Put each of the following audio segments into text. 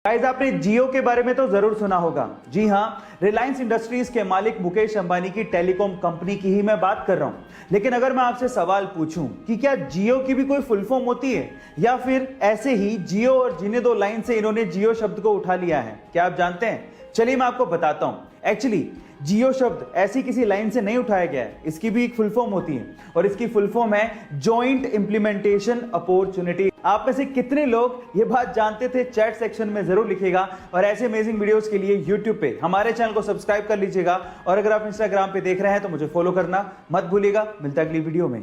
Guys, आपने जियो के बारे में तो जरूर सुना होगा। जी हां, रिलायंस इंडस्ट्रीज के मालिक मुकेश अंबानी की टेलीकॉम कंपनी की ही मैं बात कर रहा हूं। लेकिन अगर मैं आपसे सवाल पूछूं कि क्या जियो की भी कोई फुल फॉर्म होती है या फिर ऐसे ही जियो और जीने दो लाइन से इन्होंने जियो शब्द को उठा लिया है, क्या आप जानते हैं? चलिए मैं आपको बताता हूं। एक्चुअली जियो शब्द ऐसी किसी लाइन से नहीं उठाया गया है, इसकी भी एक फुल फॉर्म होती है और इसकी फुल फॉर्म है जॉइंट इंप्लीमेंटेशन अपॉर्चुनिटी। आप में से कितने लोग ये बात जानते थे? चैट सेक्शन में जरूर लिखिएगा और ऐसे अमेजिंग वीडियोस के लिए यूट्यूब पे हमारे चैनल को सब्सक्राइब कर लीजिएगा और अगर आप इंस्टाग्राम पे देख रहे हैं तो मुझे फॉलो करना मत भूलिएगा। मिलता है अगली वीडियो में।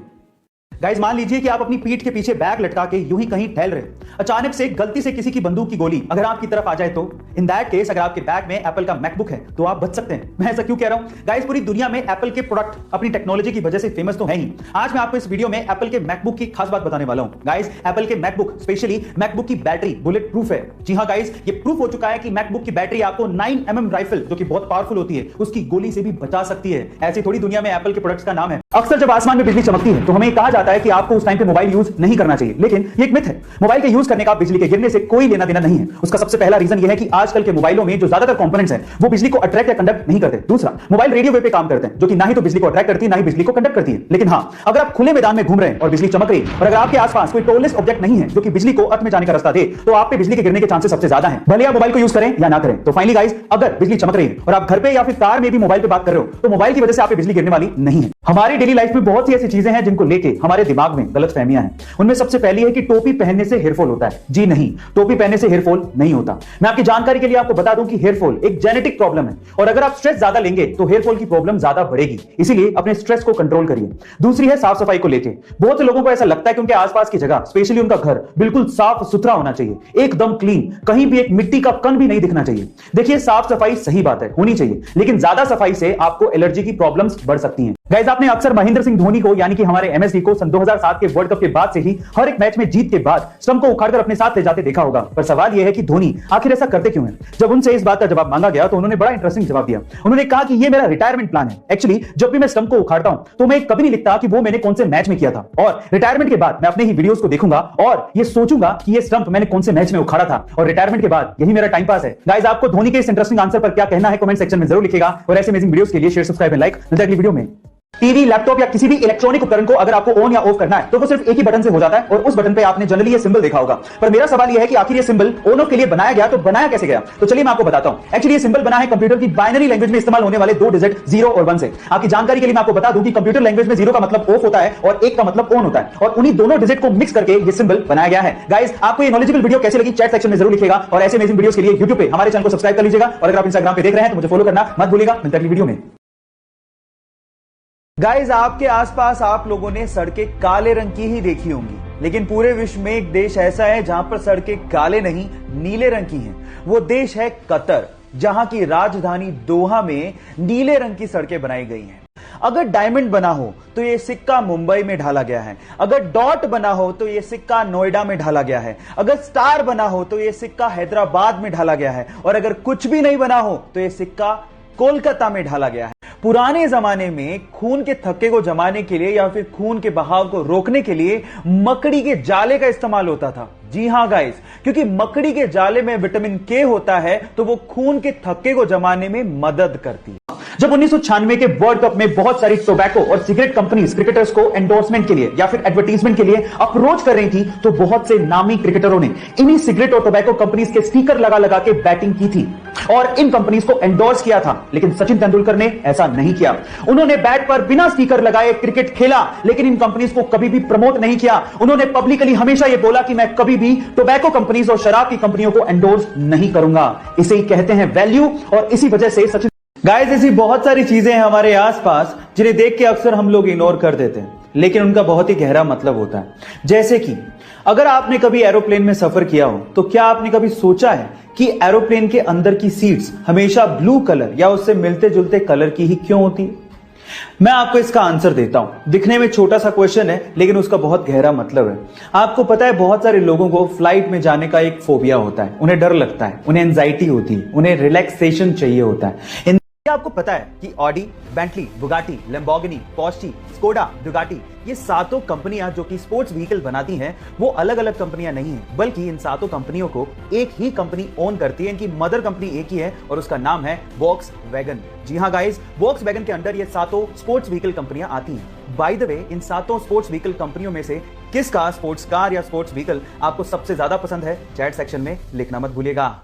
गाइस, मान लीजिए कि आप अपनी पीठ के पीछे बैग लटका के यूं ही कहीं टहल रहे, अचानक से गलती से किसी की बंदूक की गोली अगर आपकी तरफ आ जाए तो इन दैट केस अगर आपके बैग में एप्पल का मैकबुक है तो आप बच सकते हैं। मैं ऐसा क्यों कह रहा हूं? गाइस, पूरी दुनिया में एप्पल के प्रोडक्ट अपनी टेक्नोलॉजी की वजह से फेमस तो है ही। आज मैं आपको इस वीडियो में एप्पल के मैकबुक की खास बात बताने वाला हूं। गाइस, एप्पल के मैकबुक स्पेशली मैकबुक की बैटरी बुलेट प्रूफ है। जी हां गाइस, ये प्रूफ हो चुका है कि मैकबुक की बैटरी आपको 9mm राइफल जो कि बहुत पावरफुल होती है उसकी गोली से भी बचा सकती है। ऐसी थोड़ी दुनिया में एप्पल के प्रोडक्ट्स का नाम है। अक्सर जब आसमान में बिजली चमकती है तो हमें कहा जाता है कि आपको उस टाइम पे मोबाइल यूज नहीं करना चाहिए, लेकिन ये एक मिथ है। मोबाइल के यूज करने का बिजली के गिरने से कोई लेना देना नहीं है। उसका सबसे पहला रीजन ये है कि आजकल के मोबाइलों में जो ज्यादातर कंपोनेंट्स हैं वो बिजली को अट्रैक्ट या कंडक्ट नहीं करते। दूसरा, मोबाइल रेडियो वेव पे काम करते हैं जो कि ना ही तो बिजली को अट्रैक्ट करती है ना ही बिजली को कंडक्ट करती है। लेकिन हां, अगर आप खुले मैदान में घूम रहे हैं और बिजली चमक रही है और अगर आपके आसपास कोई टॉलेस्ट ऑब्जेक्ट नहीं है जो कि बिजली को अर्थ में जाने का रास्ता दे तो आप पे बिजली के गिरने के चांसेस सबसे ज्यादा हैं, भले आप मोबाइल को यूज करें या ना करें। तो फाइनली गाइस, अगर बिजली चमक रही है और आप घर पे या फिर कार में भी मोबाइल पे बात कर रहे हो तो मोबाइल की वजह से आप पे बिजली गिरने वाली नहीं है। हमारी डेली लाइफ में बहुत सी ऐसी चीजें हैं जिनको लेके हमारे दिमाग में गलतफहमियां हैं। उनमें सबसे पहली है कि टोपी पहनने से हेयरफॉल होता है। जी नहीं, टोपी पहनने से हेयरफॉल नहीं होता। मैं आपकी जानकारी के लिए आपको बता दूं कि हेयरफॉल एक जेनेटिक प्रॉब्लम है और अगर आप स्ट्रेस ज्यादा लेंगे तो हेयरफॉल की प्रॉब्लम ज्यादा बढ़ेगी। इसीलिए अपने स्ट्रेस को कंट्रोल करिए। दूसरी है साफ सफाई को लेके। बहुत से लोगों को ऐसा लगता है कि उनके आसपास की जगह स्पेशली उनका घर बिल्कुल साफ सुथरा होना चाहिए, एकदम क्लीन, कहीं भी एक मिट्टी का कण भी नहीं दिखना चाहिए। देखिए, साफ सफाई सही बात है, होनी चाहिए, लेकिन ज्यादा सफाई से आपको एलर्जी की प्रॉब्लम्स बढ़ सकती हैं। गाइस, आपने अक्सर महेंद्र सिंह धोनी को यानी कि हमारे एमएसडी को सन 2007 के वर्ल्ड कप के बाद से ही हर एक मैच में जीत के बाद स्टंप को उखाड़कर अपने साथ ले जाते देखा होगा। पर सवाल यह है कि धोनी आखिर ऐसा करते क्यों हैं? जब उनसे इस बात का जवाब मांगा गया तो उन्होंने बड़ा इंटरेस्टिंग जवाब दिया। उन्होंने कहा कि ये मेरा रिटायरमेंट प्लान है। एक्चुअली जब भी मैं स्टंप को उखाड़ता हूं तो मैं कभी नहीं लिखता कि वो मैंने कौन से मैच में किया था, और रिटायरमेंट के बाद मैं अपने ही वीडियोस को देखूंगा और ये सोचूंगा कि ये स्टंप मैंने कौन से मैच में उखाड़ा था, और रिटायरमेंट के बाद यही मेरा टाइम पास है। गाइस, आपको धोनी के इस इंटरेस्टिंग आंसर पर क्या कहना है कमेंट सेक्शन में जरूर लिखिएगा और ऐसे अमेजिंग वीडियोस के लिए शेयर, सब्सक्राइब एंड लाइक। मिलते हैं अगली वीडियो में। टीवी, लैपटॉप या किसी भी इलेक्ट्रॉनिक उपकरण को अगर आपको ऑन या ऑफ करना है तो वो सिर्फ एक ही बटन से हो जाता है और उस बटन पे आपने जनरली ये सिंबल देखा होगा। पर मेरा सवाल ये है कि आखिर ये सिंबल ऑन ऑफ के लिए बनाया गया तो बनाया कैसे गया? तो चलिए मैं आपको बताता हूं। एक्चुअली ये सिंबल बना है कंप्यूटर की बाइनरी लैंग्वेज में इस्तेमाल होने वाले दो डिजिट 0 और 1 से। आपकी जानकारी के लिए मैं आपको बता दूं कि कंप्यूटर लैंग्वेज में 0 का मतलब ऑफ होता है और 1 का मतलब ऑन होता है, और उन्हीं दोनों डिजिट को मिक्स करके ये सिंबल बनाया गया है। गाइस, आपको ये नॉलेजेबल वीडियो कैसे लगी चैट सेक्शन में जरूर लिखिएगा और ऐसे अमेजिंग वीडियोस के लिए यूट्यूब पे हमारे चैनल को सब्सक्राइब कर लीजिएगा और अगर आप इंस्टाग्राम पे देख रहे हैं तो मुझे फॉलो करना मत भूलिएगा। मिलते हैं अगली वीडियो में। गाइस, आपके आसपास आप लोगों ने सड़कें काले रंग की ही देखी होंगी, लेकिन पूरे विश्व में एक देश ऐसा है जहां पर सड़कें काले नहीं नीले रंग की हैं। वो देश है कतर, जहां की राजधानी दोहा में नीले रंग की सड़कें बनाई गई हैं। अगर डायमंड बना हो तो यह सिक्का मुंबई में ढाला गया है, अगर डॉट बना हो तो यह सिक्का नोएडा में ढाला गया है, अगर स्टार बना हो तो यह सिक्का हैदराबाद में ढाला गया है, और अगर कुछ भी नहीं बना हो तो यह सिक्का कोलकाता में ढाला गया है। पुराने जमाने में खून के थक्के को जमाने के लिए या फिर खून के बहाव को रोकने के लिए मकड़ी के जाले का इस्तेमाल होता था। जी हां गाइस, क्योंकि मकड़ी के जाले में विटामिन के होता है तो वो खून के थक्के को जमाने में मदद करती है। जब 1996 के वर्ल्ड कप में बहुत सारी टोबैको और सिगरेट कंपनीज क्रिकेटर्स को एंडोर्समेंट के लिए या फिर एडवर्टीजमेंट के लिए अप्रोच कर रही थी तो बहुत से नामी क्रिकेटरों ने इन्हीं सिगरेट और टोबैको कंपनीज के स्टिकर लगा लगा के बैटिंग की थी और इन कंपनीज को एंडोर्स किया था। लेकिन सचिन तेंदुलकर ने ऐसा नहीं किया। उन्होंने बैट पर बिना स्टिकर लगाए क्रिकेट खेला, लेकिन इन कंपनीज को कभी भी प्रमोट नहीं किया। उन्होंने पब्लिकली हमेशा यह बोला कि मैं कभी भी टोबैको कंपनीज और शराब की कंपनियों को एंडोर्स नहीं करूंगा। इसे ही कहते हैं वैल्यू, और इसी वजह से सचिन। गाइस, ऐसी बहुत सारी चीजें हैं हमारे आसपास जिन्हें देख के अक्सर हम लोग इग्नोर कर देते हैं, लेकिन उनका बहुत ही गहरा मतलब होता है। जैसे कि अगर आपने कभी एरोप्लेन में सफर किया हो तो क्या आपने कभी सोचा है कि एरोप्लेन के अंदर की सीट्स हमेशा ब्लू कलर या उससे मिलते जुलते कलर की ही क्यों होती है? मैं आपको इसका आंसर देता हूं। दिखने में छोटा सा क्वेश्चन है लेकिन उसका बहुत गहरा मतलब है। आपको पता है, बहुत सारे लोगों को फ्लाइट में जाने का एक फोबिया होता है, उन्हें डर लगता है, उन्हें एंजाइटी होती है, उन्हें रिलैक्सेशन चाहिए होता है। क्या आपको पता है कि Audi, Bentley, Bugatti, Lamborghini, Porsche, Skoda, Ducati ये सातों कंपनियां जो कि स्पोर्ट्स व्हीकल बनाती हैं वो अलग अलग कंपनियां नहीं हैं, बल्कि इन सातों कंपनियों को एक ही कंपनी ओन करती है। इनकी मदर कंपनी एक ही है और उसका नाम है वॉक्सवैगन। जी हां गाइस, वॉक्सवैगन के अंडर ये सातों स्पोर्ट्स व्हीकल कंपनियां आती हैं। बाय द वे, इन सातों स्पोर्ट्स व्हीकल कंपनियों में से किसका स्पोर्ट्स कार या स्पोर्ट्स व्हीकल आपको सबसे ज्यादा पसंद है? चैट सेक्शन में लिखना मत भूलिएगा।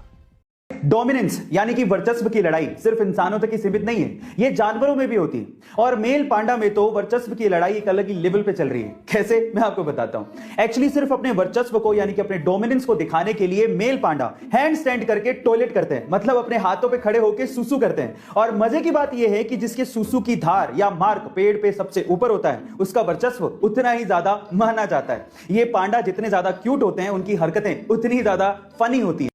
डोमिनेंस यानी कि वर्चस्व की लड़ाई सिर्फ इंसानों तक ही सीमित नहीं है, ये जानवरों में भी होती है। और मेल पांडा में तो वर्चस्व की लड़ाई एक अलग ही लेवल पे चल रही है। कैसे, मैं आपको बताता हूं। एक्चुअली सिर्फ अपने वर्चस्व को यानी कि अपने डोमिनेंस को दिखाने के लिए मेल पांडा हैंड स्टैंड करके टॉयलेट करते हैं, मतलब अपने हाथों पे खड़े होकर सुसु करते हैं। और मजे की बात यह है कि जिसके सुसु की धार या मार्क पेड़ पे सबसे ऊपर होता है उसका वर्चस्व उतना ही ज्यादा माना जाता है। ये पांडा जितने ज्यादा क्यूट होते हैं उनकी हरकतें उतनी ही ज्यादा फनी होती है।